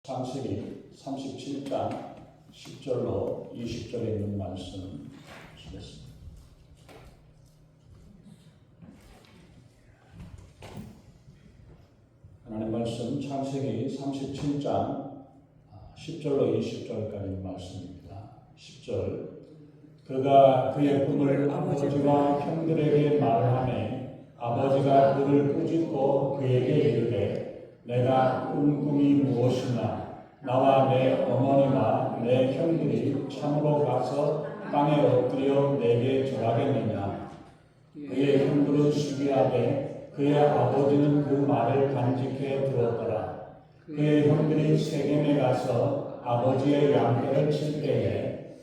창세기 37장 10절로 20절에 있는 말씀 주겠습니다. 하나님 말씀 창세기 37장 10절로 20절까지 말씀입니다. 10절 그가 그의 꿈을 아버지와 형들에게 말하매 아버지가 그를 꾸짖고 그에게 이르되 내가 꾼 꿈이 무엇이냐 나와 내 어머니와 내 형들이 참으로 가서 땅에 엎드려 내게 절하겠느냐. 그의 형들은 시기하되 그의 아버지는 그 말을 간직해 들었더라. 그의 형들이 세겜에 가서 아버지의 양떼를 칠 때에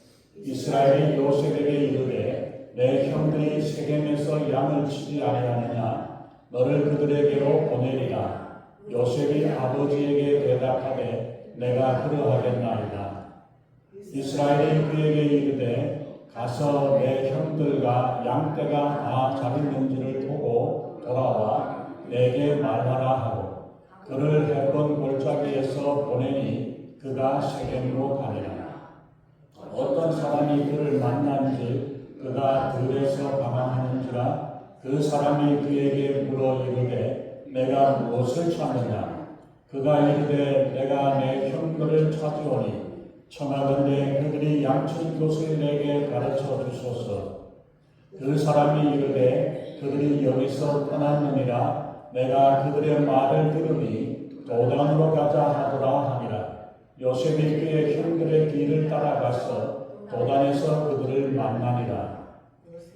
이스라엘이 요셉에게 이르되 내 형들이 세겜에서 양을 치지 아니하느냐 너를 그들에게로 보내리라. 요셉이 아버지에게 대답하되 내가 그러하겠나이다. 이스라엘이 그에게 이르되 가서 내 형들과 양떼가 다 잡혔는지를 보고 돌아와 내게 말하라 하고 그를 헤브론 골짜기에서 보내니 그가 세겜으로 가니라. 어떤 사람이 그를 만난지 그가 들에서 방황하는지라 그 사람이 그에게 물어 이르되 내가 무엇을 찾느냐. 그가 이르되 내가 내 형들을 찾으오니 청하건대 그들이 양친 곳을 내게 가르쳐 주소서. 그 사람이 이르되 그들이 여기서 떠났느니라. 내가 그들의 말을 들으니 도단으로 가자 하더라 하니라. 요셉이 그의 형들의 길을 따라가서 도단에서 그들을 만나니라.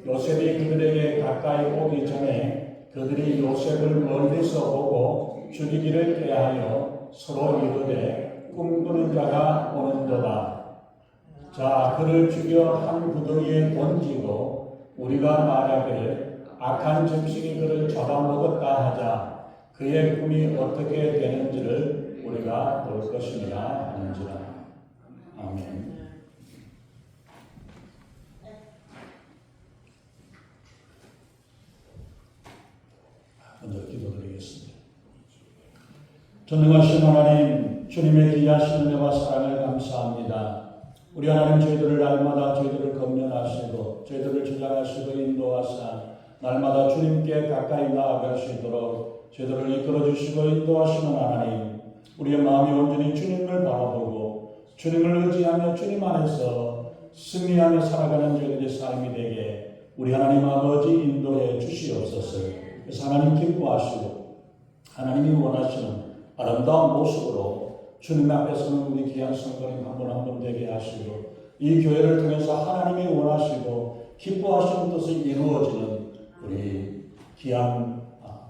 요셉이 그들에게 가까이 오기 전에 그들이 요셉을 멀리서 보고 죽이기를 깨하여 서로 이르되 꿈꾸는 자가 오는도다. 자 그를 죽여 한 구덩이에 던지고 우리가 말하기를 악한 짐승이 그를 잡아먹었다 하자. 그의 꿈이 어떻게 되는지를 우리가 볼 것이니라 하는지라. 아멘. 먼저 기도드리겠습니다. 전능하신 하나님, 주님의 귀하신 은혜와 사랑을 감사합니다. 우리 하나님 저희들을 날마다 저희들을 검련하시고 저희들을 주장하시고 인도하사 날마다 주님께 가까이 나아갈 수 있도록 저희들을 이끌어주시고 인도하시는 하나님, 우리의 마음이 온전히 주님을 바라보고 주님을 의지하며 주님 안에서 승리하며 살아가는 저희들의 삶이 되게 우리 하나님 아버지 인도해 주시옵소서. 그래서 하나님 기뻐하시고 하나님이 원하시는 아름다운 모습으로 주님 앞에 서는 우리 귀한 성도님 한 분 한 분 되게 하시고 이 교회를 통해서 하나님이 원하시고 기뻐하시는 뜻이 이루어지는 우리 귀한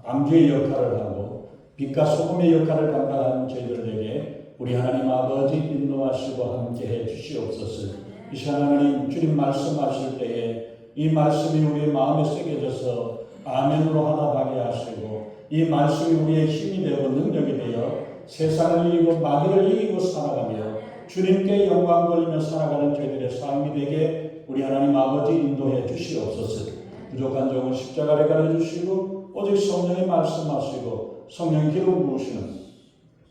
방주의 역할을 하고 빛과 소금의 역할을 감당하는 저희들에게 우리 하나님 아버지 인도하시고 함께해 주시옵소서. 이 시간 하나님 주님 말씀하실 때에 이 말씀이 우리의 마음에 새겨져서 아멘으로 하답하게 하시고 이 말씀이 우리의 힘이 되고 능력이 되어 세상을 이기고 마귀를 이기고 살아가며 주님께 영광 돌리며 살아가는 저희들의 삶이 되게 우리 하나님 아버지 인도해 주시옵소서. 부족한 종은 십자가를 가려주시고 오직 성령이 말씀하시고 성령 기름 부으시는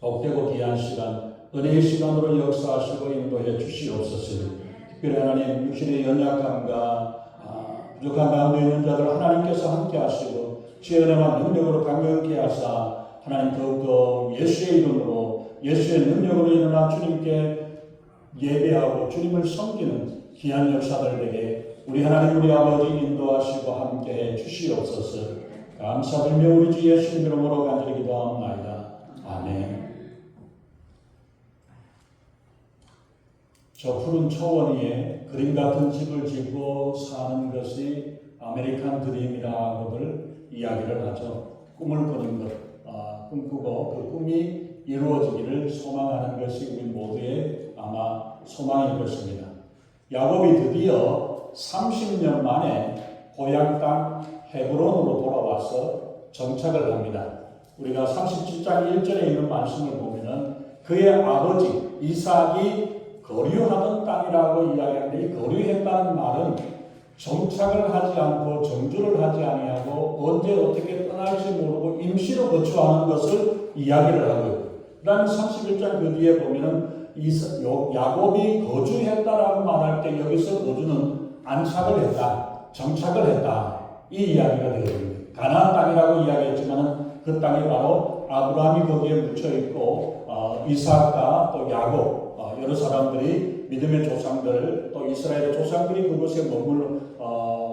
복되고 귀한 시간 은혜의 시간으로 역사하시고 인도해 주시옵소서. 특별히 하나님 육신의 연약함과 부족한 가운데 있는 자들 하나님께서 함께 하시고 주의 은혜와 능력으로 강력하게 하사 하나님 더욱더 예수의 이름으로 예수의 능력으로 일어나 주님께 예배하고 주님을 섬기는 귀한 역사들 되게 우리 하나님 우리 아버지 인도하시고 함께해 주시옵소서. 감사드리며 우리 주 예수 이름으로 간절히 기도합니다. 아멘. 저 푸른 초원 위에 그림 같은 집을 짓고 사는 것이 아메리칸 드림이라고들 이야기를 하죠. 꿈을 꾸는 것, 꿈꾸고 그 꿈이 이루어지기를 소망하는 것이 우리 모두의 아마 소망일 것입니다. 야곱이 드디어 30년 만에 고향 땅 헤브론으로 돌아와서 정착을 합니다. 우리가 37장 1절에 있는 말씀을 보면은 그의 아버지 이삭이 거류하던 땅이라고 이야기하는데 이 거류했다는 말은 정착을 하지 않고 정주를 하지 아니하고 언제 어떻게 떠날지 모르고 임시로 거주하는 것을 이야기를 하고요. 그다음에 31장 그 뒤에 보면은 야곱이 거주했다라고 말할 때 여기서 거주는 안착을 했다, 정착을 했다, 이 이야기가 되거든요. 가나안 땅이라고 이야기했지만은 그 땅이 바로 아브라함이 거기에 묻혀 있고 이삭과 또 야곱 여러 사람들이 믿음의 조상들 또 이스라엘의 조상들이 그곳에 머물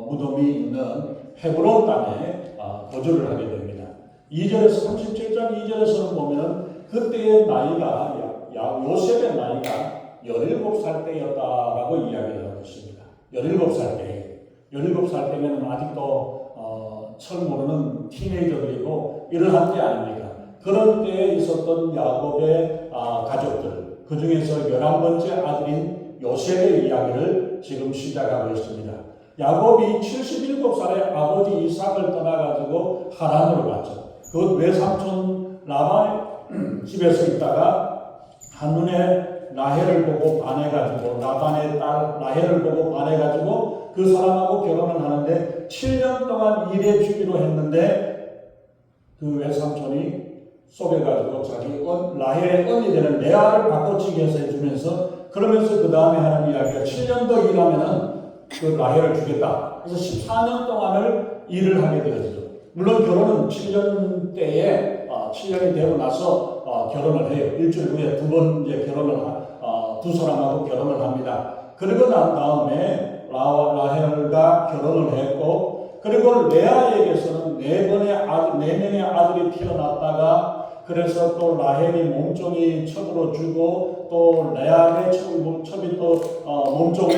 무덤이 있는 헤브론 땅에 거주를 하게 됩니다. 2절에서 37장 2절에서는 보면은 그때의 나이가 요셉의 나이가 17살 때였다라고 이야기를 하고 있습니다. 17살 때면 아직도 철 모르는 티네이저들이고 이러한 때 아닙니까? 그런 때에 있었던 야곱의 가족들, 그 중에서 11번째 아들인 요셉의 이야기를 지금 시작하고 있습니다. 야곱이 77살에 아버지 이삭을 떠나가지고 하란으로 갔죠. 그 외삼촌 라반의 집에서 있다가 한눈에 라헬을 보고 반해가지고 라반의 딸 라헬을 보고 반해가지고 그 사람하고 결혼을 하는데 7년 동안 일해 주기로 했는데 그 외삼촌이 속여가지고 자기 라헬의 언니 되는 레아를 바꿔치기 해서 해주면서 그러면서 그 다음에 하는 이야기가 7년 더 일하면은 그 라헬을 주겠다. 그래서 14년 동안을 일을 하게 되었죠. 물론 결혼은 7년 때에 7년이 되고 나서 결혼을 해요. 일주일 후에 두 번째 결혼을 두 사람하고 결혼을 합니다. 그리고 난 다음에 라헬과 결혼을 했고 그리고 레아에게서는 네 명의 아들이 태어났다가 그래서 또 라헬이 몸종이 첩으로 주고 또 레아의 첩이 또 몸종이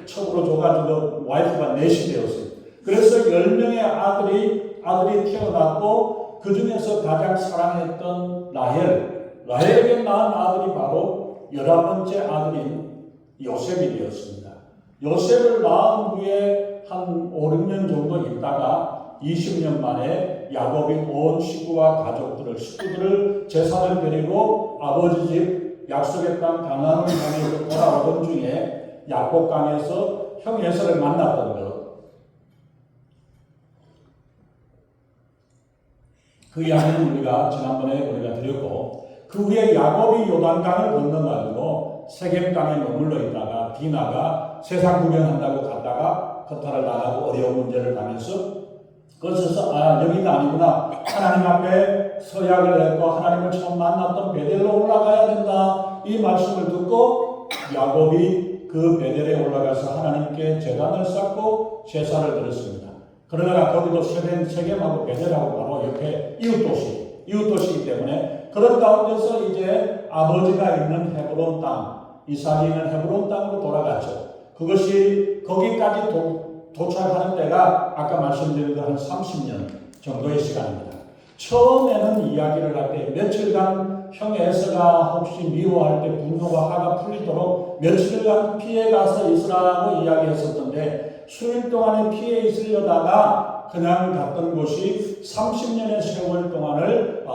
첩으로 줘가지고 와이프가 넷이 되었어요. 그래서 10명의 아들이 태어났고 그 중에서 가장 사랑했던 라헬에게 낳은 아들이 바로 11번째 아들인 요셉이 되었습니다. 요셉을 낳은 후에 한 5, 6년 정도 있다가 20년 만에 야곱이 온 식구들을 제사를 드리고 아버지 집 약속의 땅 가나안을 향해 돌아오던 중에 야복강에서 형 에서를 만났던 것. 그 이야기는 우리가 지난번에 드렸고 그 후에 야곱이 요단강을 건너가지고 세겜 땅에 머물러 있다가 디나가 세상 구경한다고 갔다가 커타를 나가고 어려운 문제를 당해서 그래서 여기가 아니구나. 하나님 앞에 서약을 했고 하나님을 처음 만났던 베델로 올라가야 된다. 이 말씀을 듣고 야곱이 그 베델에 올라가서 하나님께 제단을 쌓고 제사를 드렸습니다. 그러나 거기도 세겜하고 베델하고 바로 옆에 이웃도시이기 때문에 그런 가운데서 이제 아버지가 있는 헤브론 땅, 이삭이 있는 헤브론 땅으로 돌아갔죠. 그것이 거기까지 도착하는 때가 아까 말씀드린 한 30년 정도의 시간입니다. 처음에는 이야기를 할 때 며칠간 형 에서가 혹시 미워할 때 분노가 화가 풀리도록 며칠간 피해 가서 있으라고 이야기했었는데 수일 동안에 피해 있으려다가 그냥 갔던 곳이 30년의 세월 동안을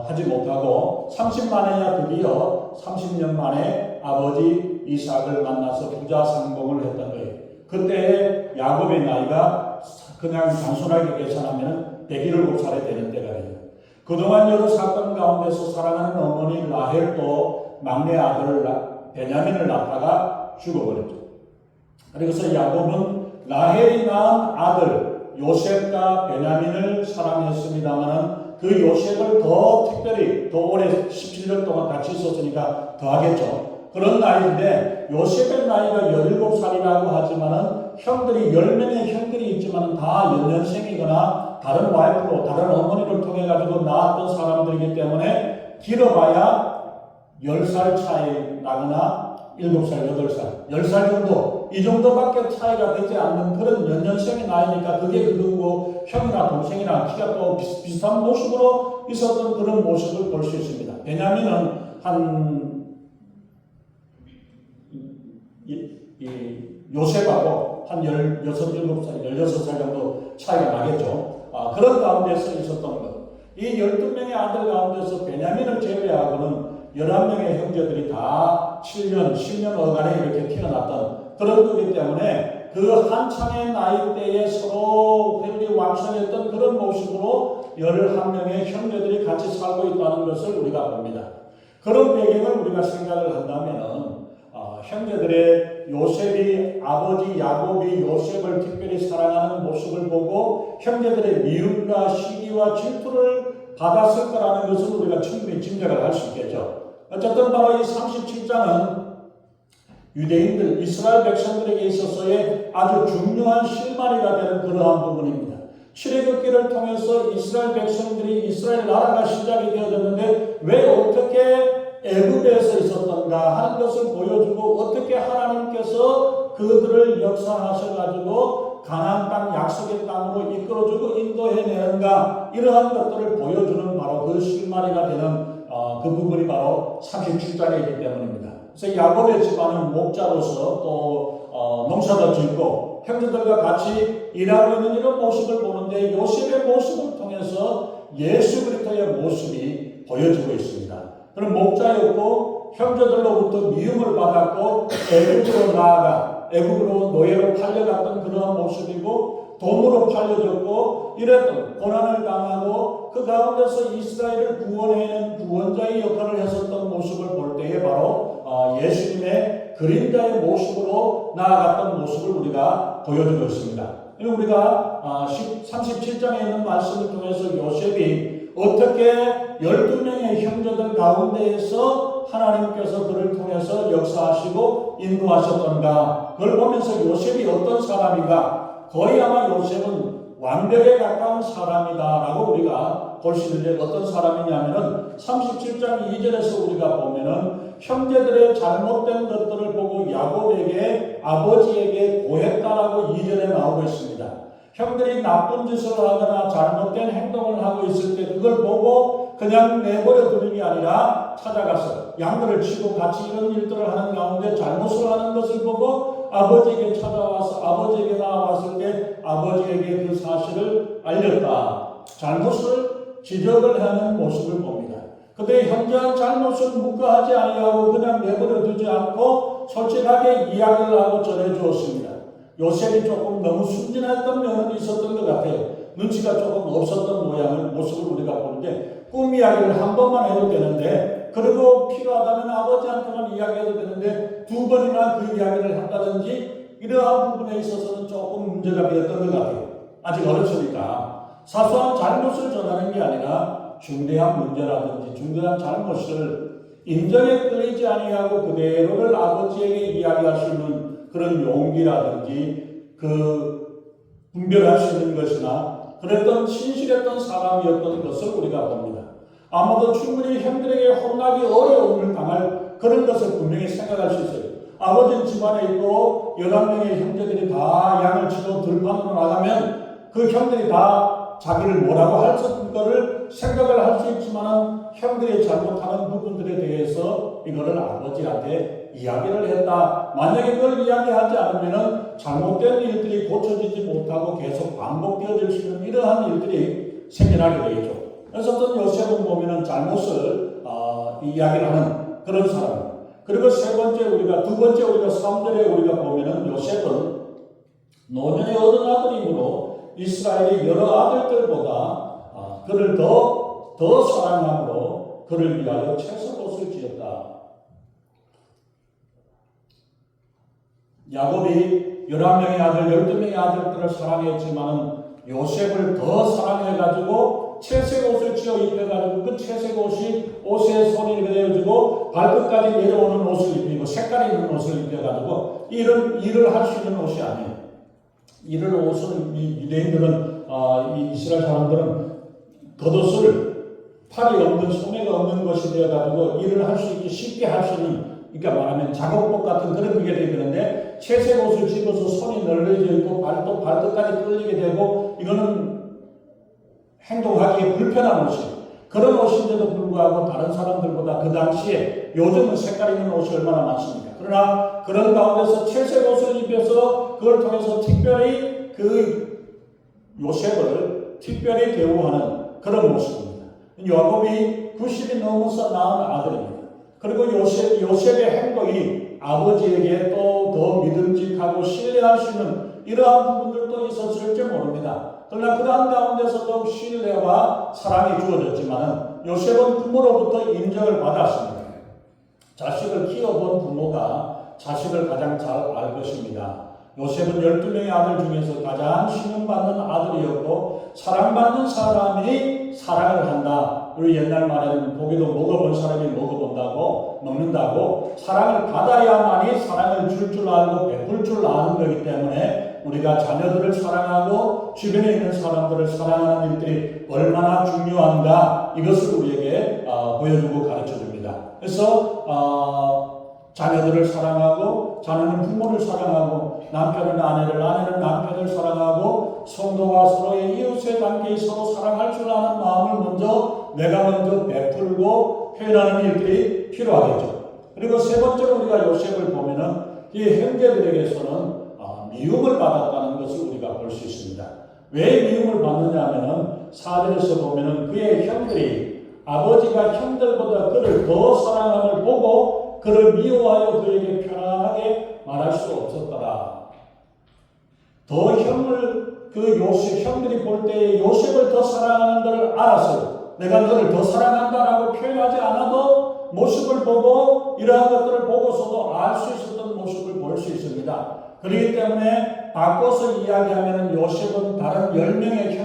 하지 못하고 30만에야 드디어 30년 만에 아버지 이삭을 만나서 부자 상봉을 했던 거예요. 그때 야곱의 나이가 그냥 단순하게 계산하면 107살이 되는 때가 돼요. 그동안 여러 사건 가운데서 사랑하는 어머니 라헬도 막내 아들 베냐민을 낳다가 죽어버렸죠. 그래서 야곱은 라헬이 낳은 아들 요셉과 베냐민을 사랑했습니다만 그 요셉을 더 특별히 더 오래 17년 동안 같이 있었으니까 더 하겠죠. 그런 나이인데 요셉의 나이가 17살이라고 하지만은 형들이 10명의 형들이 있지만은 다 연년생이거나 다른 와이프로 다른 어머니를 통해 가지고 낳았던 사람들이기 때문에 길어봐야 10살 차이 나거나 7살, 8살, 10살 정도 이 정도밖에 차이가 되지 않는 그런 연년생의 나이니까 그게 그리고 형이나 동생이나 키가 또 비슷한 모습으로 있었던 그런 모습을 볼 수 있습니다. 베냐민은 요셉하고 한 16살 정도 차이가 나겠죠. 그런 가운데서 있었던 것. 이 12명의 아들 가운데서 베냐민을 제외하고는 11명의 형제들이 다 7년, 10년 어간에 이렇게 태어났던 그런 거기 때문에 그 한창의 나이대에 서로 혈기왕성했던 그런 모습으로 11명의 형제들이 같이 살고 있다는 것을 우리가 봅니다. 그런 배경을 우리가 생각을 한다면은 형제들의 요셉이 아버지 야곱이 요셉을 특별히 사랑하는 모습을 보고 형제들의 미움과 시기와 질투를 받았을 거라는 것을 우리가 충분히 짐작을 할 수 있겠죠. 어쨌든 바로 이 37장은 유대인들, 이스라엘 백성들에게 있어서의 아주 중요한 실마리가 되는 그러한 부분입니다. 출애굽기를 통해서 이스라엘 백성들이 이스라엘 나라가 시작이 되어졌는데 왜 어떻게 애굽에서 있었던가 하는 것을 보여주고 어떻게 하나님께서 그들을 역사하셔가지고 가나안 땅 약속의 땅으로 이끌어주고 인도해내는가 이러한 것들을 보여주는 바로 그 실마리가 되는 그 부분이 바로 37장이기 때문입니다. 그래서 야곱의 집안은 목자로서 또 농사도 짓고 형제들과 같이 일하고 있는 이런 모습을 보는데 요셉의 모습을 통해서 예수 그리스도의 모습이 보여지고 있습니다. 그는 목자였고 형제들로부터 미움을 받았고 애굽으로 나아가 애굽으로 노예로 팔려갔던 그러한 모습이고 돈으로 팔려졌고 이랬던 고난을 당하고 그 가운데서 이스라엘을 구원해내는 구원자의 역할을 했었던 모습을 볼 때에 바로 예수님의 그림자의 모습으로 나아갔던 모습을 우리가 보여주고 있습니다. 우리가 37장에 있는 말씀을 통해서 요셉이 어떻게 12명의 형제들 가운데에서 하나님께서 그를 통해서 역사하시고 인도하셨던가 그걸 보면서 요셉이 어떤 사람인가 거의 아마 요셉은 완벽에 가까운 사람이다라고 우리가 볼 수 있는데 어떤 사람이냐면은 37장 2절에서 우리가 보면은 형제들의 잘못된 것들을 보고 야곱에게 아버지에게 고했다라고 2절에 나오고 있습니다. 형들이 나쁜 짓을 하거나 잘못된 행동을 하고 있을 때 그걸 보고 그냥 내버려 두는 게 아니라 찾아가서 양들을 치고 같이 이런 일들을 하는 가운데 잘못을 하는 것을 보고 아버지에게 찾아와서 아버지에게 나와왔을 때 아버지에게 그 사실을 알렸다. 잘못을 지적을 하는 모습을 봅니다. 그때 현저한 잘못을 묵과하지 아니하고 그냥 내버려 두지 않고 솔직하게 이야기를 하고 전해주었습니다. 요셉이 조금 너무 순진했던 면은 있었던 것 같아요. 눈치가 조금 없었던 모습을 우리가 보는데 꿈 이야기를 한 번만 해도 되는데 그리고 필요하다면 아버지한테만 이야기해도 되는데 두 번이나 그 이야기를 한다든지 이러한 부분에 있어서는 조금 문제가 되었던 것 같아요. 아직 어렸으니까 사소한 잘못을 전하는 게 아니라 중대한 문제라든지 중대한 잘못을 인정에 끌리지 아니하고 그대로를 아버지에게 이야기할 수 있는 그런 용기라든지 그 분별할 수 있는 것이나 그랬던 신실했던 사람이었던 것을 우리가 봅니다. 아마도 충분히 형들에게 혼나기 어려움을 당할 그런 것을 분명히 생각할 수 있어요. 아버지는 집안에 있고 11명의 형제들이 다 양을 치고 들판으로 나가면 그 형들이 다 자기를 뭐라고 할 거를 생각을 할 수 있지만 형들이 잘못하는 부분들에 대해서 이거를 아버지한테 이야기를 했다. 만약에 그걸 이야기하지 않으면 잘못된 일들이 고쳐지지 못하고 계속 반복되어질 수 있는 이러한 일들이 생겨나게 되겠죠. 그래서 어떤 요셉은 보면은 잘못을 이야기를 하는 그런 사람. 그리고 두 번째 우리가 3절에 우리가 보면은 요셉은 노년에 얻은 아들이므로 이스라엘의 여러 아들들보다 그를 더 사랑함으로 그를 위하여 채석옷을 지었다. 야곱이 11명의 아들, 12명의 아들들을 사랑했지만 요셉을 더 사랑해가지고 채색옷을 지어 입혀가지고 그 채색옷이 옷에 손이 내어지고 발끝까지 내려오는 옷을 입히고 색깔이 있는 옷을 입혀가지고 이런 일을 할 수 있는 옷이 아니에요. 이런 옷은 유대인들은 이 이스라엘 사람들은 겉옷을 팔이 없는 소매가 없는 것이 되어가지고 일을 할 수 있게 쉽게 할 수 있는 그러니까 말하면 작업복 같은 그런 그게 되는데 채색 옷을 집어서 손이 널려져 있고 발끝까지 끌리게 되고 이거는 행동하기에 불편한 옷이에요. 그런 옷인데도 불구하고 다른 사람들보다 그 당시에 요즘은 색깔 있는 옷이 얼마나 많습니까? 그러나 그런 가운데서 채색 옷을 입혀서 그걸 통해서 특별히 그 요셉을 특별히 대우하는 그런 모습입니다. 야곱이 90이 넘어서 낳은 아들입니다. 그리고 요셉의 행동이 아버지에게 또 더 믿음직하고 신뢰할 수 있는 이러한 부분들도 있었을지 모릅니다. 그러나 그러한 가운데서 더욱 신뢰와 사랑이 주어졌지만 요셉은 부모로부터 인정을 받았습니다. 자식을 키워본 부모가 자식을 가장 잘 알 것입니다. 요셉은 12명의 아들 중에서 가장 신용받는 아들이었고 사랑받는 사람이 사랑을 한다. 우리 옛날 말에는 고기도 먹어본 사람이 먹는다고 사랑을 받아야만이 사랑을 줄 줄 알고 베풀 줄 아는 거기 때문에 우리가 자녀들을 사랑하고 주변에 있는 사람들을 사랑하는 일들이 얼마나 중요한가 이것을 우리에게 보여주고 가르쳐줍니다. 그래서 자녀들을 사랑하고 자녀는 부모를 사랑하고 남편은 아내를 아내는 남편을 사랑하고 성도가 서로의 이웃의 관계에 서로 사랑할 줄 아는 마음을 내가 먼저 베풀고 표현하는 일들이 필요하겠죠. 그리고 세 번째로 우리가 요셉을 보면은 이 형제들에게서는 미움을 받았다는 것을 우리가 볼 수 있습니다. 왜 미움을 받느냐 하면은 4절에서 보면은 그의 형들이 아버지가 형들보다 그를 더 사랑함을 보고 그를 미워하여 그에게 편안하게 말할 수 없었더라. 더 형들이 볼 때 요셉을 더 사랑하는 것을 알아서 내가 너를 더 사랑한다라고 표현하지 않아도 모습을 보고 이러한 것들을 보고서도 알 수 있었던 모습을 볼 수 있습니다. 그렇기 때문에 바꿔서 이야기하면 요셉은 다른 10명의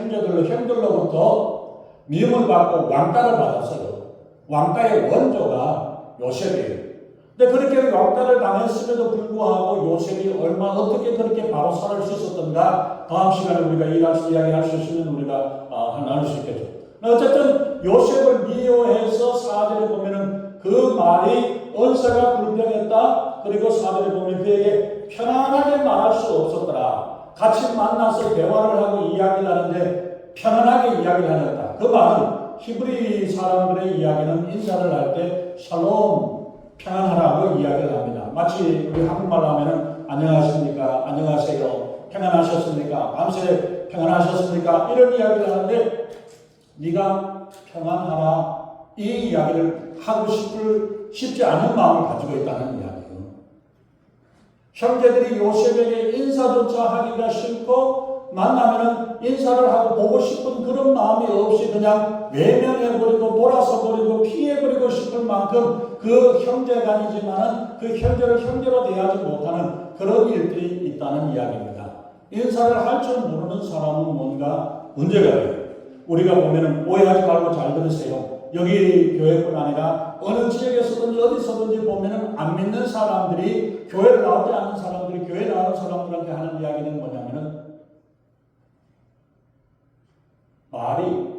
형들로부터 미움을 받고 왕따를 받았어요. 왕따의 원조가 요셉이에요. 근데 그렇게 왕따를 당했음에도 불구하고 요셉이 어떻게 그렇게 바로 살을 수 있었던가 다음 시간에 우리가 이야기할 수 있으면 우리가 나눌 수 있겠죠. 어쨌든 요셉을 미워해서 4절에 보면은 그 말이 언사가 불평했다. 그리고 4절에 보면 그에게 편안하게 말할 수 없었더라. 같이 만나서 대화를 하고 이야기를 하는데 편안하게 이야기를 하였다. 그 말은 히브리 사람들의 이야기는 인사를 할 때 샬롬 평안하라고 이야기를 합니다. 마치 우리 한국말로 하면은 안녕하십니까, 안녕하세요, 평안하셨습니까, 밤새 평안하셨습니까 이런 이야기를 하는데 네가 평안하라 이 이야기를 하고 싶지 않은 마음을 가지고 있다는 이야기예요. 형제들이 요셉에게 인사조차 하기가 싫고 만나면은 인사를 하고 보고 싶은 그런 마음이 없이 그냥 외면해버리고 돌아서버리고 피해버리고 싶을 만큼 그 형제간이지만은 그 형제를 형제로 대하지 못하는 그런 일들이 있다는 이야기입니다. 인사를 할 줄 모르는 사람은 뭔가 문제가 있어요. 우리가 보면은 오해하지 말고 잘 들으세요. 여기 교회뿐 아니라 어느 지역에서든지 어디서든지 보면은 안 믿는 사람들이 교회를 나오지 않는 사람들이 교회 나오는 사람들한테 하는 이야기는 뭐냐면은 말이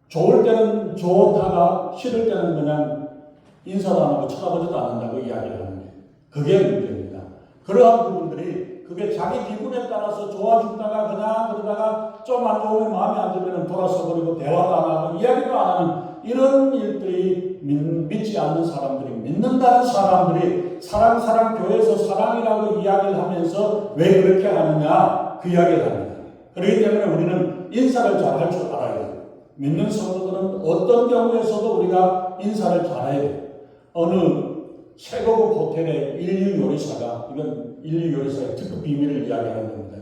좋을 때는 좋다가 싫을 때는 그냥 인사도 안 하고 쳐다보지도 않는다고 이야기를 하는 게 그게 문제입니다. 그러한 부분들이 그게 자기 기분에 따라서 좋아 죽다가 그냥 그러다가 좀 안 좋으면 마음에 안 들면 돌아서 버리고 대화도 안 하고 이야기도 안 하는 이런 일들이 믿지 않는 사람들이 믿는다는 사람들이 사랑 교회에서 사랑이라고 이야기를 하면서 왜 그렇게 하느냐 그 이야기를 합니다. 그렇기 때문에 우리는 인사를 잘 할 줄 알아야 돼요. 믿는 성도들은 어떤 경우에서도 우리가 인사를 잘해야 돼요. 어느 최고급 호텔의 인류 요리사가 이건 인류 요리사의 특급 비밀을 이야기하는 겁니다.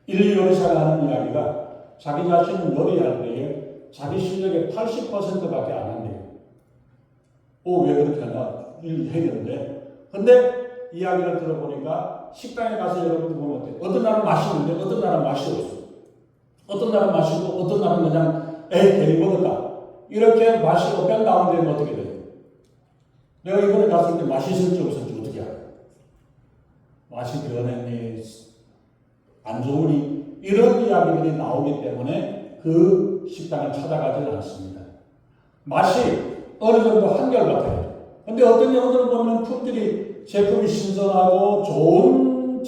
인류 요리사가 하는 이야기가 자기 자신은 요리할 때에 자기 실력의 80%밖에 안 한대요. 왜 그렇게 하나? 일 해결인데. 근데 이야기를 들어보니까 식당에 가서 여러분들 보면 어때요? 어떤 날은 맛있는데 어떤 날은 맛이 없어. 어떤 날은 맛있고 어떤 날은 그냥 괜히 먹었다. 이렇게 맛이 없는 가운데는 어떻게 돼요? 내가 이번에 갔을 때 맛있을지 없을지 어떻게 알아요? 맛이 변했니? 안 좋으니? 이런 이야기들이 나오기 때문에 그 식당을 찾아가지 않습니다. 맛이 어느 정도 한결같아요. 근데 어떤 경우들은 보면 제품이 신선하고 좋은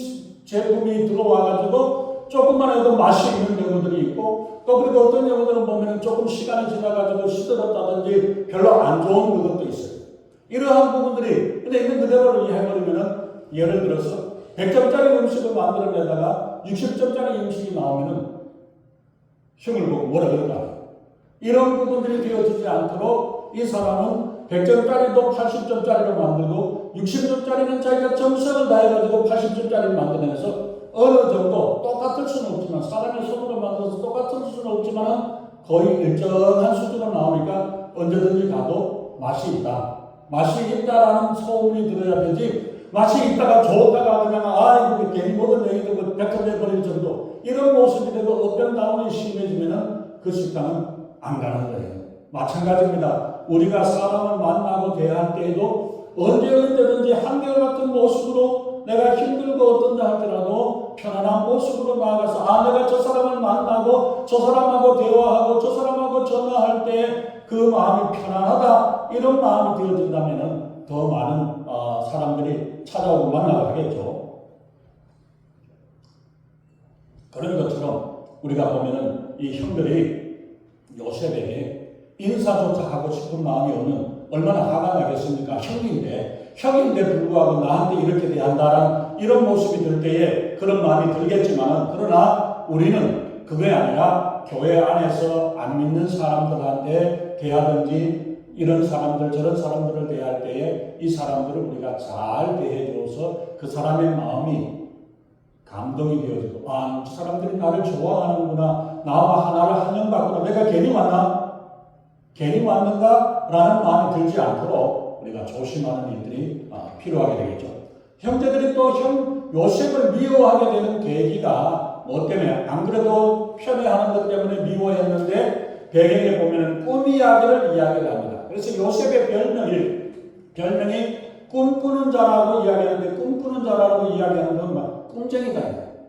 제품이 들어와가지고 조금만 해도 맛이 있는 경우들이 있고 또 그리고 어떤 경우들은 보면 조금 시간이 지나가지고 시들었다든지 별로 안 좋은 것도 있어요. 이러한 부분들이 근데 있는 그대로 이해해버리면은 예를 들어서 100점짜리 음식을 만들어내다가 60점짜리 음식이 나오면은 흉을 보고 뭐라 그럴까? 이런 부분들이 되어지지 않도록 이 사람은 100점짜리도 80점짜리로 만들고 60점짜리는 자기가 정성을 다해가지고 80점짜리를 만들어내서 어느 정도 똑같을 수는 없지만 사람의 손으로 만들어서 똑같을 수는 없지만 거의 일정한 수준으로 나오니까 언제든지 가도 맛이 있다. 맛이 있다라는 소문이 들어야 되지, 맛이 있다가 좋다가 그냥 이거 괜히 먹었네 이러고 뱉어내버릴 정도, 이런 모습이 되고 업변다운이 심해지면은 그 식당은 안 가는 거예요. 마찬가지입니다. 우리가 사람을 만나고 대할 때에도 언제든지 한결같은 모습으로 내가 힘들고 어떤다 할지라도 편안한 모습으로 나아가서 내가 저 사람을 만나고 저 사람하고 대화하고 저 사람하고 전화할 때 그 마음이 편안하다, 이런 마음이 되어진다면 더 많은 사람들이 찾아오고 만나고 하겠죠. 그런 것처럼 우리가 보면은 이 형들이 요셉에게 인사조차 하고 싶은 마음이 오면 얼마나 화가 나겠습니까? 형인데 불구하고 나한테 이렇게 대한다라는 이런 모습이 들 때에 그런 마음이 들겠지만, 그러나 우리는 그게 아니라 교회 안에서 안 믿는 사람들한테 대하든지 이런 사람들 저런 사람들을 대할 때에 이 사람들을 우리가 잘 대해줘서 그 사람의 마음이 감동이 되어지고, 저 사람들이 나를 좋아하는구나, 나와 하나를 한영받구나, 내가 괜히 왔는가? 라는 마음이 들지 않도록 우리가 조심하는 일들이 필요하게 되겠죠. 형제들이 또 요셉을 미워하게 되는 계기가 뭐 때문에? 안 그래도 편애하는 것 때문에 미워했는데 배경에 보면 꿈 이야기를 이야기합니다. 그래서 요셉의 별명이 꿈꾸는 자라고 이야기하는데, 꿈꾸는 자라고 이야기하는 건 꿈쟁이다,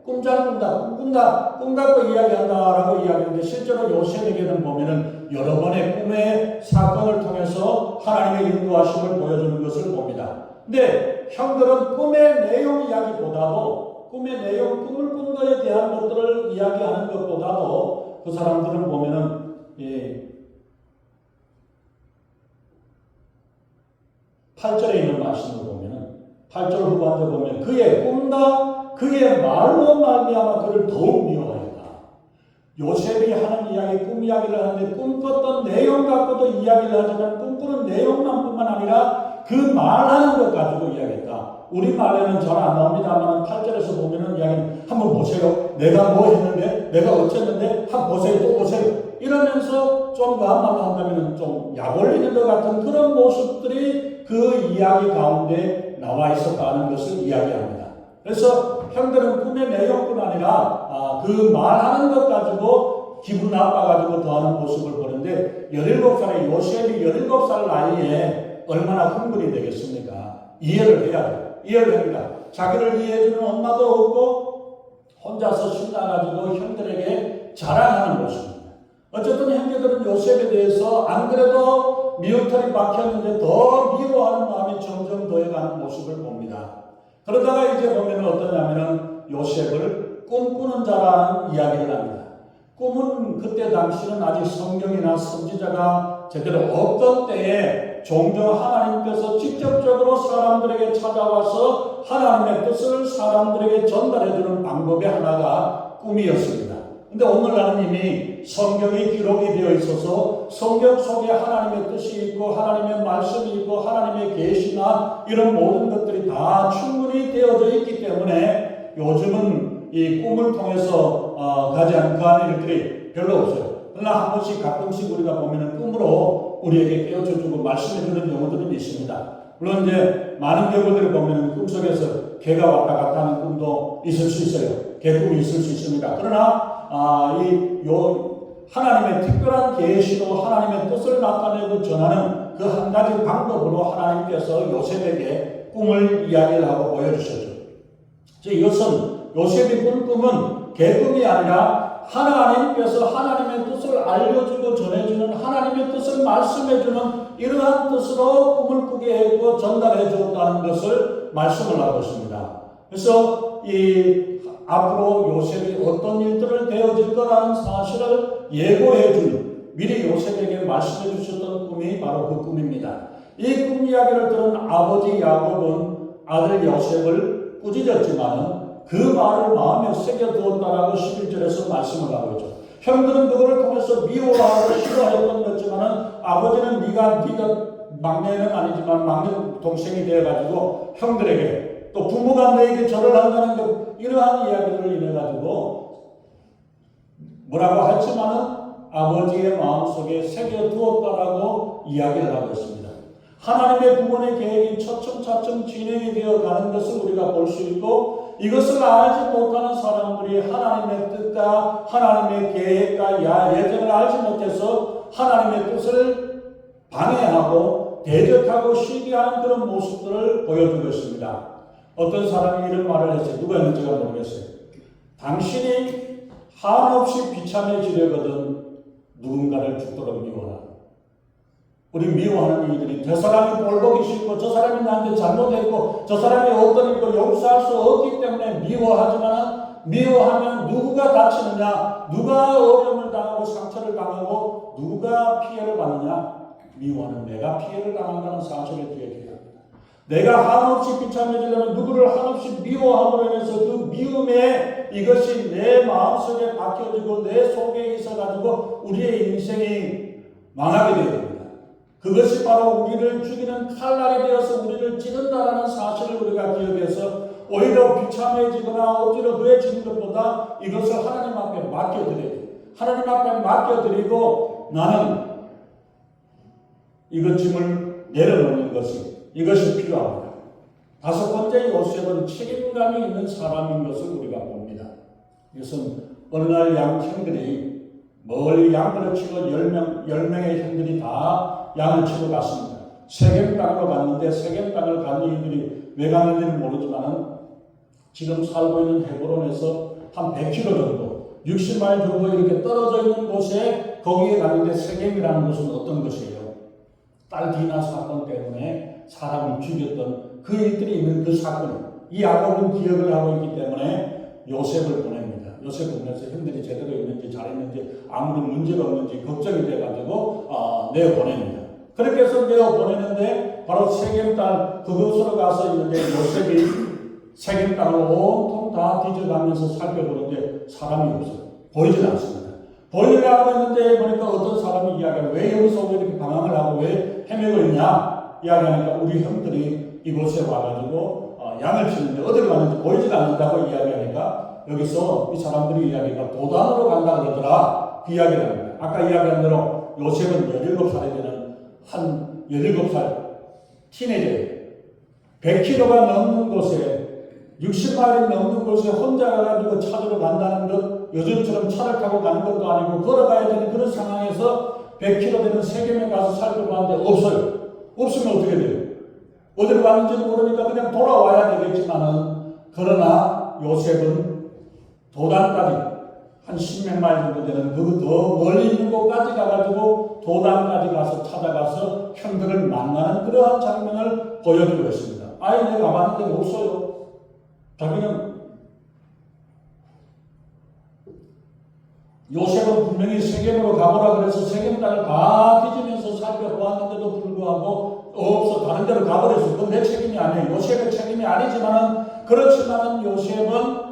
꿈 잘 꾼다, 꿈 갖고 이야기한다라고 이야기하는데, 실제로 요셉에게는 보면은 여러 번의 꿈의 사건을 통해서 하나님의 인도하심을 보여주는 것을 봅니다. 근데 형들은 꿈의 내용 이야기보다도, 꿈의 내용, 꿈을 꾼 것에 대한 것들을 이야기하는 것보다도 그 사람들은 보면은 8절에 있는 말씀을 보면은, 8절 후반절 보면 그의 꿈과 그의 말로 말미암아 그를 더욱 미워하였다. 요셉이 하는 이야기, 꿈 이야기를 하는데 꿈꿨던 내용 갖고도 이야기를 하지만 꿈꾸는 내용만 뿐만 아니라 그 말하는 것 가지고 이야기했다. 우리 말에는 잘 안 나옵니다만 8절에서 보면은 이야기는 한번 보세요. 내가 뭐 했는데, 내가 어쨌는데, 한번 보세요, 또 보세요. 이러면서 좀 그 한마디로 한다면 좀 약 올리는 것 같은 그런 모습들이 그 이야기 가운데 나와 있었다는 것을 이야기합니다. 그래서 형들은 꿈의 내용뿐 아니라 그 말하는 것 가지고 기분 나빠가지고 더하는 모습을 보는데, 17살의 요셉이 17살 나이에 얼마나 흥분이 되겠습니까? 이해를 합니다. 자기를 이해해주는 엄마도 없고 혼자서 신나가지고 형들에게 자랑하는 모습입니다. 어쨌든 형제들은 요셉에 대해서 안 그래도 미움털이 박혔는데 더 미워하는 마음이 점점 더해가는 모습을 봅니다. 그러다가 이제 보면 어떠냐면은 요셉을 꿈꾸는 자라는 이야기를 합니다. 꿈은 그때 당시는 아직 성경이나 선지자가 제대로 없던 때에 종종 하나님께서 직접적으로 사람들에게 찾아와서 하나님의 뜻을 사람들에게 전달해주는 방법의 하나가 꿈이었습니다. 근데 오늘날은 이미 성경이 기록이 되어 있어서 성경 속에 하나님의 뜻이 있고 하나님의 말씀이 있고 하나님의 계시나 이런 모든 것들이 다 충분히 되어져 있기 때문에 요즘은 이 꿈을 통해서 가지 않는 일들이 별로 없어요. 그러나 한 번씩 가끔씩 우리가 보면은 꿈으로 우리에게 깨우쳐주고 말씀해주는 경우들은 있습니다. 물론 이제 많은 경우들을 보면은 꿈속에서 개가 왔다 갔다 하는 꿈도 있을 수 있어요. 개꿈이 있을 수 있습니다. 그러나 하나님의 특별한 계시로 하나님의 뜻을 나타내고 전하는 그 한 가지 방법으로 하나님께서 요셉에게 꿈을 이야기를 하고 보여주셨죠. 이것은 요셉이 꾼 꿈은 개꿈이 아니라 하나님께서 하나님의 뜻을 알려주고 전해주는, 하나님의 뜻을 말씀해주는 이러한 뜻으로 꿈을 꾸게 했고 전달해 주었다는 것을 말씀을 하고 있습니다. 그래서 앞으로 요셉이 어떤 일들을 되어질 거라는 사실을 예고해 주는, 미리 요셉에게 말씀해 주셨던 꿈이 바로 그 꿈입니다. 이 꿈 이야기를 들은 아버지 야곱은 아들 요셉을 꾸짖었지만 그 말을 마음에 새겨두었다라고 11절에서 말씀을 하고 있죠. 형들은 그거를 통해서 미워하고 싫어했던 거지만 아버지는 네가 막내는 아니지만 막내 동생이 되어가지고 형들에게, 또 부모가 너에게 절을 한다는 것, 이러한 이야기를 인해가지고 뭐라고 했지만은 아버지의 마음속에 새겨두었다라고 이야기를 하고 있습니다. 하나님의 구원의 계획이 차츰차츰 진행이 되어 가는 것을 우리가 볼 수 있고, 이것을 알지 못하는 사람들이 하나님의 뜻과 하나님의 계획과 예정을 알지 못해서 하나님의 뜻을 방해하고 대적하고 시기하는 그런 모습들을 보여주고 있습니다. 어떤 사람이 이런 말을 했어요. 누가였는지가 모르겠어요. 당신이 한없이 비참해지려거든 누군가를 죽도록 미워하라. 우리 미워하는 이들이 저 사람이 꼴보기 싫고 저 사람이 나한테 잘못했고 저 사람이 어떤 일도 용서할 수 없기 때문에 미워하지만, 미워하면 누구가 다치느냐, 누가 어려움을 당하고 상처를 당하고 누가 피해를 받느냐, 미워하는 내가 피해를 당한다는 사실을 기억해야 합니다. 내가 한없이 비참해지려면 누구를 한없이 미워함으로 인해서 그 미움에 이것이 내 마음속에 박혀지고 내 속에 있어가지고 우리의 인생이 망하게 됩니다. 그것이 바로 우리를 죽이는 칼날이 되어서 우리를 찌른다라는 사실을 우리가 기억해서 오히려 비참해지거나 억지로 그해지는 것보다 이것을 하나님 앞에 맡겨드려야 돼요. 하나님 앞에 맡겨드리고 나는 이것 짐을 내려놓는 이것이 필요합니다. 다섯 번째, 요셉은 책임감이 있는 사람인 것을 우리가 봅니다. 이것은 어느 날 양형들이 멀리 양들을 치고 10명의 형들이 다 양을 치고 갔습니다. 세겜 땅으로 갔는데, 세겜 땅을 간 이들이 왜 갔는지는 모르지만 지금 살고 있는 헤브론에서 한 100km 정도, 60마일 정도 이렇게 떨어져 있는 곳에 거기에 갔는데, 세겜이라는 곳은 어떤 곳이에요? 딸 디나 사건 때문에 사람을 죽였던 그 일들이 있는 그 사건, 이 야곱은 기억을 하고 있기 때문에 요셉을 보냅니다. 요셉을 보내서 형들이 제대로 있는지 잘했는지 아무런 문제가 없는지 걱정이 돼가지고 내어보냅니다. 그렇게 해서 내어보내는데 바로 세겜 땅 그곳으로 가서 있는데, 요셉이 세겜 땅을 온통 다 뒤져가면서 살펴보는데 사람이 없어요. 보이질 않습니다. 보이려고 하고 있는데 보니까 어떤 사람이 이야기하는, 왜 여기서 이렇게 방황을 하고 왜 헤매고 있냐 이야기하니까 우리 형들이 이곳에 와가지고 양을 치는데 어디로 가는지 보이질 않는다고 이야기하니까, 여기서 이 사람들이 이야기가 도단으로 간다 그러더라, 그 이야기를 합니다. 아까 이야기한 대로 요셉은 17살이 되는 한 17살 티네이저예요. 100km가 넘는 곳에, 60마일이 넘는 곳에 혼자 가가지고 찾으러 간다는 것, 요즘처럼 차를 타고 가는 것도 아니고 걸어가야 되는 그런 상황에서 100km 되는 세겜에 가서 살펴봤는데 없어요. 없으면 어떻게 돼요? 어디로 가는지 모르니까 그냥 돌아와야 되겠지만은, 그러나 요셉은 도단까지 한 10몇 마일 정도 되는 그 더 멀리 있는 곳까지 가가지고 도단까지 가서 찾아가서 형들을 만나는 그러한 장면을 보여주고 있습니다. 아예 내가 가봤는데 없어요. 자기는, 요셉은 분명히 세겜으로 가보라 그래서 세겜 땅을 다 뒤지면서 살펴보았는데도 불구하고 없어, 다른 데로 가버렸어. 그건 내 책임이 아니에요. 요셉의 책임이 아니지만은, 그렇지만은 요셉은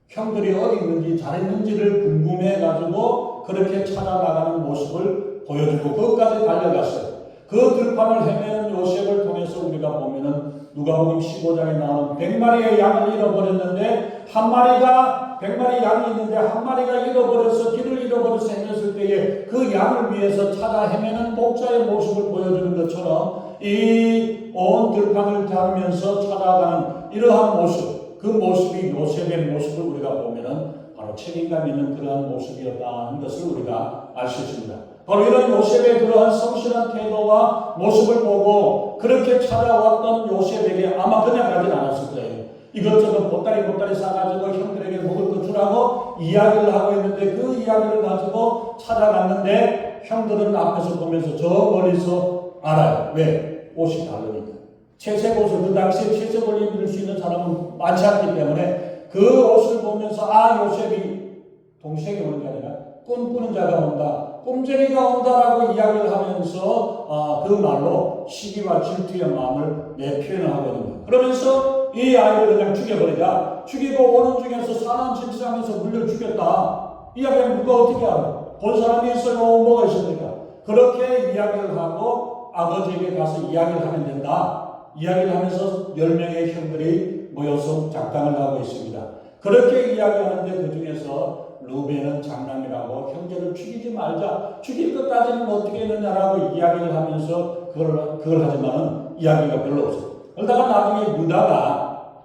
형들이 어디 있는지 잘했는지를 궁금해가지고 그렇게 찾아나가는 모습을 보여주고 그것까지 달려갔어요. 그 들판을 헤매는 요셉을 통해서 우리가 보면은 누가복음 15장에 나오는 100마리의 양을 잃어버렸는데, 한 마리가, 100마리 양이 있는데 한 마리가 잃어버려서 길을 잃어버려서 헤맸을 때에 그 양을 위해서 찾아 헤매는 목자의 모습을 보여주는 것처럼 이 온 들판을 다니면서 찾아가는 이러한 모습, 그 모습이 요셉의 모습을 우리가 보면은 바로 책임감 있는 그러한 모습이었다는 것을 우리가 알 수 있습니다. 바로 이런 요셉의 그러한 성실한 태도와 모습을 보고 그렇게 찾아왔던 요셉에게 아마 그냥 가진 않았을 거예요. 이것저것 보따리 싸가지고 형들에게 먹을 거 주라고 이야기를 하고 있는데, 그 이야기를 가지고 찾아갔는데 형들은 앞에서 보면서 저 멀리서 알아요. 왜? 옷이 다르니까. 채색 옷을, 그 당시에 채색 옷을 입을 수 있는 사람은 많지 않기 때문에 그 옷을 보면서 요셉이 동생이 오는 게 아니라 꿈꾸는 자가 온다, 꿈쟁이가 온다라고 이야기를 하면서 그 말로 시기와 질투의 마음을 표현을 하거든요. 그러면서 이 아이를 그냥 죽여버리자. 죽이고 오는 중에서 사람 집상에서 물려 죽였다. 이야기하면 누가 어떻게 알아? 본 사람이 있어요? 뭐가 있습니까? 그렇게 이야기를 하고 아버지에게 가서 이야기를 하면 된다. 이야기를 하면서 10명의 형들이 모여서 작당을 하고 있습니다. 그렇게 이야기하는데 그 중에서 루벤은 장남이라고 형제를 죽이지 말자, 죽일 것까지는 어떻게 했느냐라고 이야기를 하면서 그 그걸 하지만은 이야기가 별로 없어요. 그러다가 나중에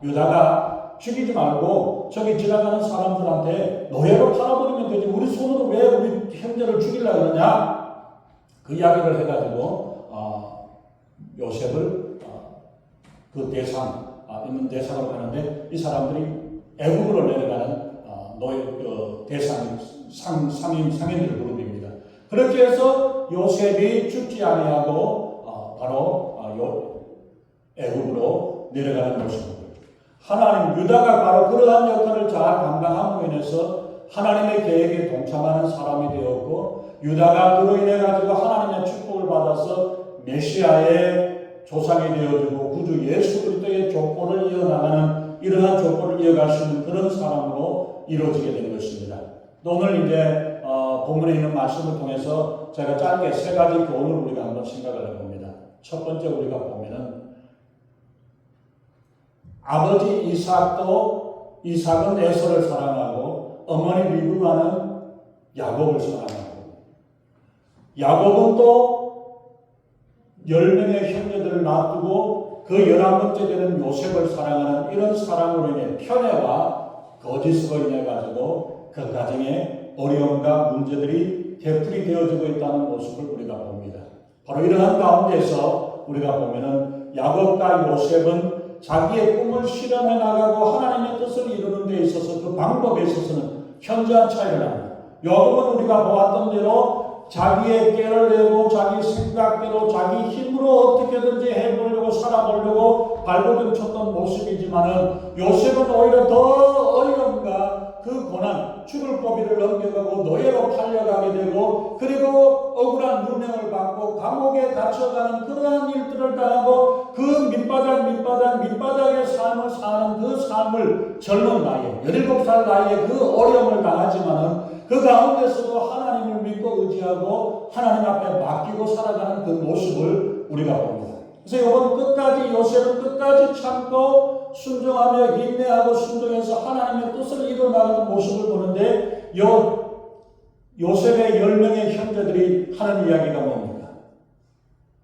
유다가 죽이지 말고 저기 지나가는 사람들한테 노예로 팔아버리면 되지. 우리 손으로 왜 우리 형제를 죽이려고 그러냐? 그 이야기를 해가지고 요셉을 그 대상 있는 대상으로 가는데 이 사람들이 애국으로 내려가는 상인들 그룹입니다. 그렇게 해서 요셉이 죽지 아니하고 바로 애국으로 내려가는 모습입니다. 하나님 유다가 바로 그러한 역할을 잘 감당함으로 인해서 하나님의 계획에 동참하는 사람이 되었고 유다가 그로 인해 가지고 하나님의 축복을 받아서 메시아의 조상이 되어지고 구주 예수 그리스도의 족보를 이어나가는 이러한 족보를 이어갈 수 있는 그런 사람으로 이루어지게 된 것입니다. 또 오늘 이제 본문에 있는 말씀을 통해서 제가 짧게 세 가지 교훈을 우리가 한번 생각을 해봅니다. 첫 번째 우리가 보면은 아버지 이삭은 에서를 사랑하고 어머니 리브가는 야곱을 사랑하고 야곱은 또 10명의 형제들을 놔두고 그 11번째 되는 요셉을 사랑하는 이런 사랑으로 인해 편애와 거짓으로 인해 가지고 그 가정에 어려움과 문제들이 되풀이 되어지고 있다는 모습을 우리가 봅니다. 바로 이러한 가운데서 우리가 보면은 야곱과 요셉은 자기의 꿈을 실현해 나가고 하나님의 뜻을 이루는 데 있어서 그 방법에 있어서는 현저한 차이가 납니다. 야곱은 우리가 보았던 대로 자기의 깨를 내고 자기 생각대로 자기 힘으로 어떻게든지 해보려고 살아보려고 발버둥 쳤던 모습이지만은 요셉은 오히려 더 어려움과 그 고난, 죽을 고비를 넘겨가고 노예로 팔려가게 되고 그리고 억울한 누명을 받고 감옥에 갇혀가는 그러한 일들을 당하고 그 밑바닥의 삶을 사는 그 삶을 젊은 나이에 17살 나이에 그 어려움을 당하지만은 그 가운데서도 하나님을 믿고 의지하고 하나님 앞에 맡기고 살아가는 그 모습을 우리가 봅니다. 그래서 요셉은 끝까지 참고 순종하며 인내하고 순종해서 하나님의 뜻을 이루어나가는 모습을 보는데 요셉의 10명의 형제들이 하는 이야기가 뭡니까?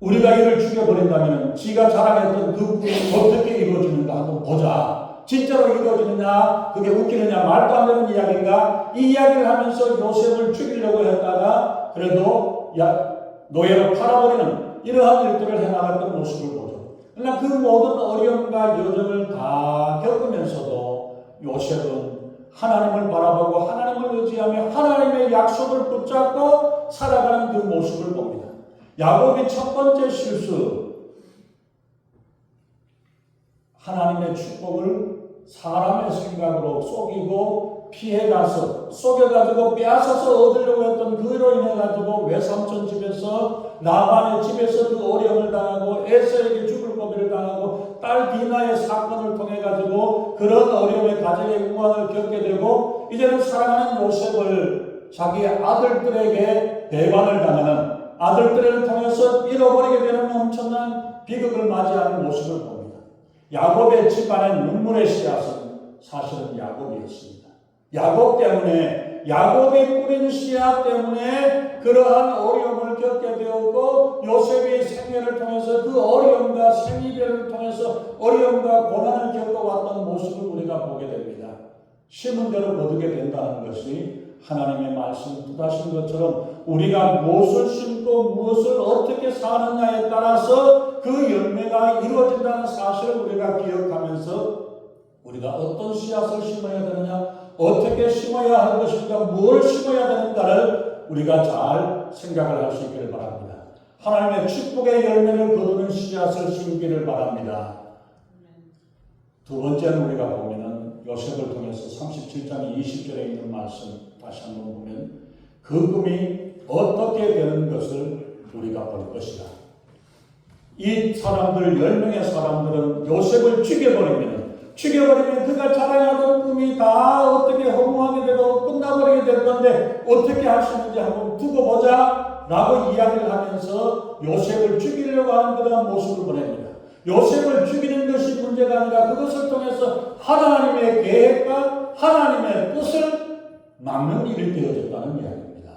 우리가 이를 죽여버린다면 지가 자랑했던 그 꿈이 어떻게 이루어지는가 한번 보자. 진짜로 이루어지느냐, 그게 웃기느냐, 말도 안 되는 이야기인가? 이 이야기를 하면서 요셉을 죽이려고 했다가 그래도 노예로 팔아버리는 이러한 일들을 해나갔던 모습을 보죠. 그러나 그 모든 어려움과 여정을 다 겪으면서도 요셉은 하나님을 바라보고 하나님을 의지하며 하나님의 약속을 붙잡고 살아가는 그 모습을 봅니다. 야곱의 첫 번째 실수, 하나님의 축복을 사람의 생각으로 속이고 피해가서 속여가지고 빼앗아서 얻으려고 했던 그로 인해가지고 외삼촌 집에서 라반의 집에서 그 어려움을 당하고 에서에게 죽을 고비를 당하고 딸 디나의 사건을 통해가지고 그런 어려움의 가정의 우환을 겪게 되고 이제는 사랑하는 요셉을 자기 아들들에게 배반을 당하는 아들들을 통해서 잃어버리게 되는 엄청난 비극을 맞이하는 모습을 봅니다. 야곱의 집안의 눈물의 씨앗은 사실은 야곱이었습니다. 야곱 때문에 야곱이 뿌린 씨앗 때문에 그러한 어려움을 겪게 되었고 요셉의 생애를 통해서 그 어려움과 생이별을 통해서 어려움과 고난을 겪어왔던 모습을 우리가 보게 됩니다. 심은 대로 거두게 된다는 것이 하나님의 말씀 뜻하신 것처럼 우리가 무엇을 심고 무엇을 어떻게 사느냐에 따라서 그 열매가 이루어진다는 사실을 우리가 기억하면서 우리가 어떤 씨앗을 심어야 되느냐, 어떻게 심어야 할 것인가, 무엇을 심어야 되는가를 우리가 잘 생각을 할 수 있기를 바랍니다. 하나님의 축복의 열매를 거두는 씨앗을 심기를 바랍니다. 두 번째는 우리가 보면은 요셉을 통해서 37장 20절에 있는 말씀 다시 한번 보면 그 꿈이 어떻게 되는 것을 우리가 볼 것이다. 이 사람들 10명의 사람들은 요셉을 죽여버리면 그가 자랑하던 꿈이 다 어떻게 허무하게 되고 끝나버리게 될 건데 어떻게 할 수 있는지 한번 두고 보자 라고 이야기를 하면서 요셉을 죽이려고 하는 그런 모습을 보냅니다. 요셉을 죽이는 것이 문제가 아니라 그것을 통해서 하나님의 계획과 하나님의 뜻을 막는 일이 되어졌다는 이야기입니다.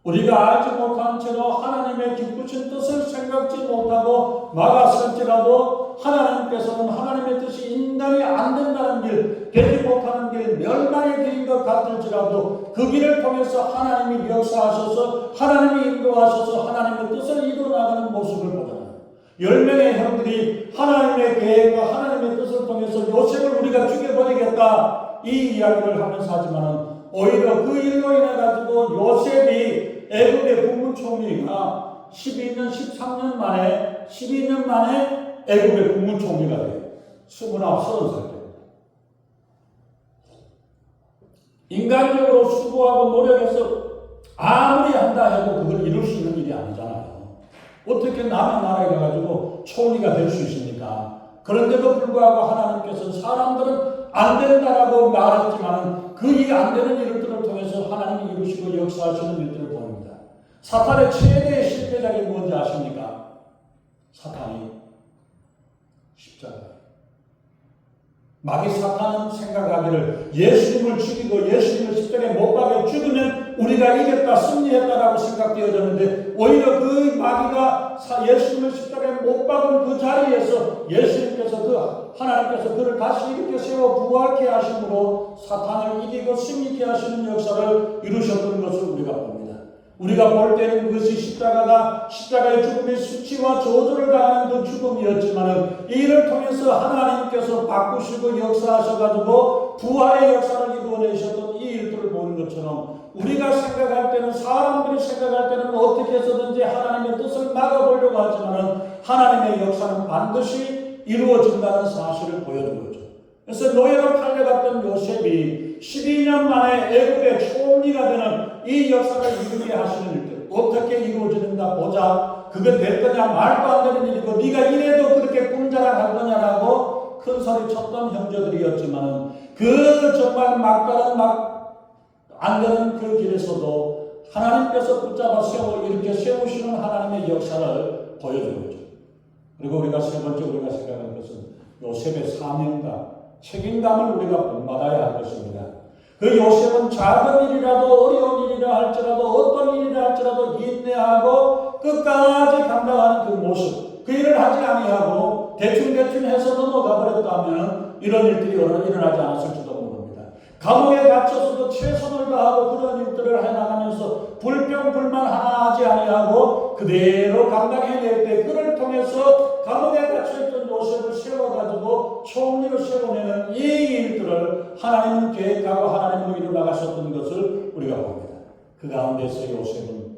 우리가 알지 못한 채로 하나님의 기쁘신 뜻을 생각지 못하고 막았을지라도 하나님께서는 하나님의 뜻이 인간이 안 된다는 길, 되지 못하는 길, 멸망의 길인 것 같을지라도 그 길을 통해서 하나님이 역사하셔서 하나님이 인도하셔서 하나님의 뜻을 이루어나가는 모습을 보잖아요. 10명의 형들이 하나님의 계획과 하나님의 뜻을 통해서 요셉을 우리가 죽여버리겠다 이 이야기를 하면서 하지만은 오히려 그 일로 인해 가지고 요셉이 애굽의 국무총리가 12년 만에 애굽의 국무총리가 돼요. 30살 때. 인간적으로 수고하고 노력해서 아무리 한다 해도 그걸 이룰 수 있는 일이 아니잖아요. 어떻게 남의 나라에 가가지고 총리가 될 수 있습니까? 그런데도 불구하고 하나님께서는 사람들은 안 된다라고 말했지만 그 일 안 되는 일들을 통해서 하나님이 이루시고 역사하시는 일들을 봅니다. 사탄의 최대의 실패작이 뭔지 아십니까? 사탄이 십자가. 마귀 사탄은 생각하기를 예수님을 죽이고 예수님을 십자가에 못 박아 죽으면 우리가 이겼다 승리했다라고 생각되어졌는데 오히려 그 마귀가 예수님을 십자가에 못 박은 그 자리에서 예수님께서 하나님께서 그를 다시 이렇게 세워 부활케 하심으로 사탄을 이기고 승리케 하시는 역사를 이루셨던 것을 우리가 봅니다. 우리가 볼 때는 그것이 십자가의 죽음의 수치와 저주를 당하는 그 죽음이었지만 이를 통해서 하나님께서 바꾸시고 역사하셔가지고 부활의 역사를 이루어내셨던 이 일들을 보는 것처럼 우리가 생각할 때는 사람들이 생각할 때는 어떻게 해서든지 하나님의 뜻을 막아보려고 하지만 하나님의 역사는 반드시 이루어진다는 사실을 보여준 거죠. 그래서 노예로 팔려갔던 요셉이 12년 만에 애굽의 총리가 되는 이 역사를 이루게 하시는 일들 어떻게 이루어지는가 보자. 그게 될 거냐 말도 안 되는 일이고 네가 이래도 그렇게 꿈자랑할 거냐라고 큰 소리 쳤던 형제들이었지만 그 정말 막다른 안 되는 그 길에서도 하나님께서 붙잡아 이렇게 세우시는 하나님의 역사를 보여주는 거죠. 그리고 우리가 세 번째 우리가 생각하는 것은 요셉의 사명감, 책임감을 우리가 본받아야 할 것입니다. 그 요셉은 작은 일이라도 어려운 일이라 할지라도 어떤 일이라 할지라도 인내하고 끝까지 감당하는 그 모습, 그 일을 하지 아니하고 대충 해서 넘어가 버렸다면 이런 일들이 일어나지 않았을지도 모릅니다. 감옥에 갇혀서도 최선을 다하고 그런 일들을 해나가면서 불평불만 하나 하지 아니하고 그대로 감당해낼 때 그를 통해서 감옥에 갇혀있던 요셉을 세워가지고 총리로 세워내는 이 일들을 하나님은 계획하고 하나님으로 이루어나가셨던 것을 우리가 봅니다. 그 가운데서 요셉은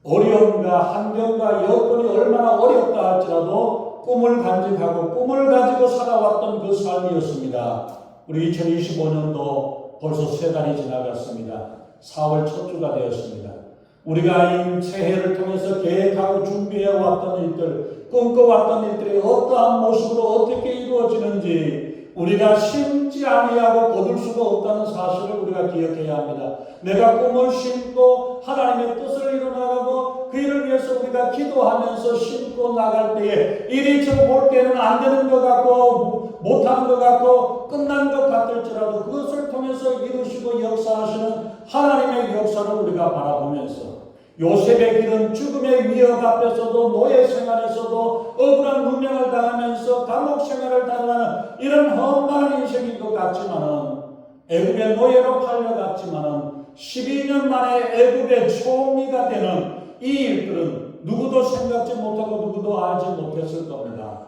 어려움과 환경과 여건이 얼마나 어렵다 할지라도 꿈을 간직하고 꿈을 가지고 살아왔던 그 삶이었습니다. 우리 2025년도 벌써 3달이 지나갔습니다. 4월 첫 주가 되었습니다. 우리가 이 새해를 통해서 계획하고 준비해왔던 일들, 꿈꿔왔던 일들이 어떠한 모습으로 어떻게 이루어지는지 우리가 심지 아니하고 거둘 수가 없다는 사실을 우리가 기억해야 합니다. 내가 꿈을 심고 하나님의 뜻을 이루어나가고 그 일을 위해서 우리가 기도하면서 심고 나갈 때에 일이 저 볼 때는 안 되는 것 같고 못하는 것 같고 끝난 것 같을지라도 그것을 통해서 이루시고 역사하시는 하나님의 역사를 우리가 바라보면서 요셉의 길은 죽음의 위협 앞에서도 노예 생활에서도 억울한 누명을 당하면서 감옥 생활을 당하는 이런 험난한 인생인 것 같지만은 애굽의 노예로 팔려갔지만은 12년 만에 애굽의 총리가 되는 이 일들은 누구도 생각지 못하고 누구도 알지 못했을 겁니다.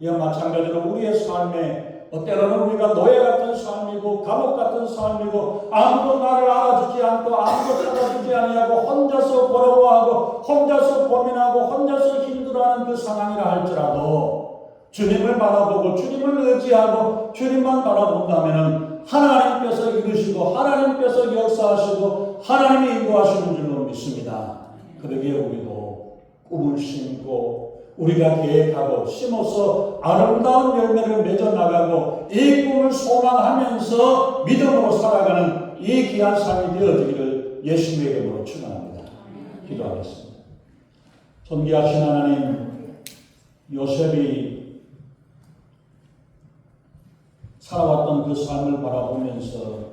이와 마찬가지로 우리의 삶에 때로는 우리가 노예 같은 삶이고 감옥 같은 삶이고 아무도 나를 알아주지 않고 아무도 찾아주지 아니하고 혼자서 고려워하고 혼자서 고민하고 혼자서 힘들어하는 그 상황이라 할지라도 주님을 바라보고 주님을 의지하고 주님만 바라본다면 하나님께서 이루시고 하나님께서 역사하시고 하나님이 인도하시는 줄로 믿습니다. 그러기에 우리도 꿈을 심고 우리가 계획하고 심어서 아름다운 열매를 맺어나가고 이 꿈을 소망하면서 믿음으로 살아가는 이 귀한 삶이 되어지기를 예수님의 이름으로 축원합니다. 기도하겠습니다. 존귀하신 하나님, 요셉이 살아왔던 그 삶을 바라보면서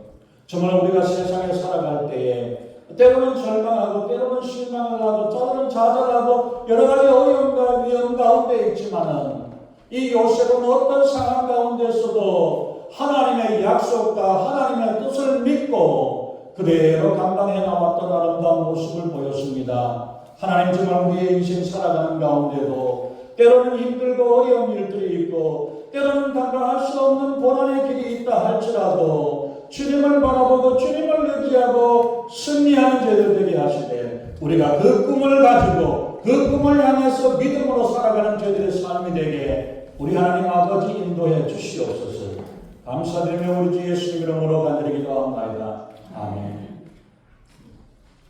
정말 우리가 세상에 살아갈 때에 때로는 절망하고 때로는 실망을 하고 때로는 좌절하고 여러 가지 어려움과 위험 가운데 있지만은 이 요셉은 어떤 상황 가운데서도 하나님의 약속과 하나님의 뜻을 믿고 그대로 감당해 나왔던 아름다운 모습을 보였습니다. 하나님 정말 우리의 인생 살아가는 가운데도 때로는 힘들고 어려운 일들이 있고 때로는 감당할 수 없는 고난의 길이 있다 할지라도 주님을 바라보고 주님을 의지하고 승리하는 저희들 되게 하시되 우리가 그 꿈을 가지고 그 꿈을 향해서 믿음으로 살아가는 저희들의 삶이 되게 우리 하나님 아버지 인도해 주시옵소서. 감사드리며 우리 주 예수 이름으로 간절히 기도합니다. 아멘.